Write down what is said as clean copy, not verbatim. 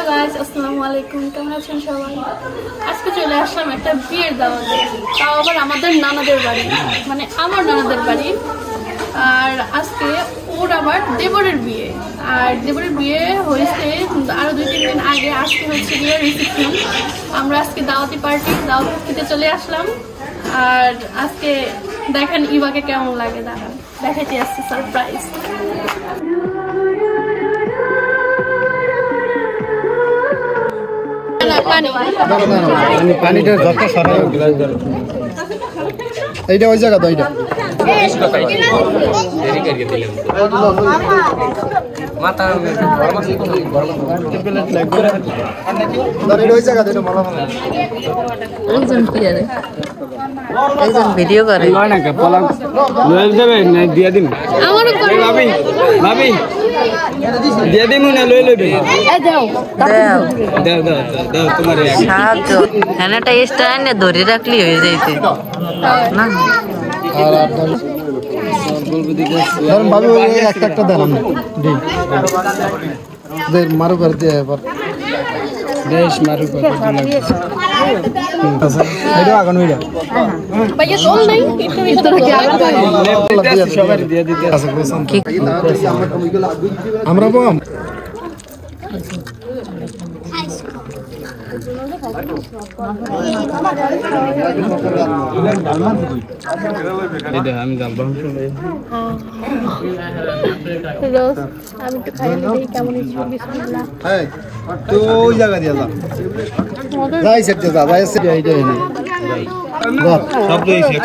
Guys, আসসালামু আলাইকুম। কেমন আছেন সবাই? আজকে চলে আসলাম একটা বিয়ের দাওয়াতে, তাও আবার আমাদের নানাদের বাড়ি, মানে আমার নানাদের বাড়ি। আর আজকে ওর আবার দেবরের বিয়ে, আর দেবরের বিয়ে হয়েছে আরো 2-3 দিন আগে। আজকে হচ্ছে গিয়ে রিসেপশন। আমরা আজকে দাওয়াতি পার্টি দাওয়াত খেতে চলে আসলাম। আর আজকে দেখেন ইভাকে কেমন লাগে, দেখাইতে আসছে সারপ্রাইজ। পানিটা যত সরাই এইটা ওই জায়গা তো এইটা একজন ভিডিও করে দিয়ে দিন ভাবি দিয়ে দিন না লই লইবে তোমার সাহায্য হ্যানাটা স্ট্যান্ড ধরে রাখলি হয়ে যাইতে না। আর ধরুন বাবু একটা একটা দেন আপনি মারু করে দিয়ে এবার দেশ মারু করে এটা আগুন হইরা ভাইয়া চল নাই একটু ভিতরে সবাই দিয়ে দিতে আছে আমরা বম আমি জানবো আমি একটু খাই দেখি কেমন হয়েছে। বিসমিল্লাহ। তো ওই জায়গা দিয়ে যাই সেটা যা যাই সেটা এইটাই না সব দুই সেট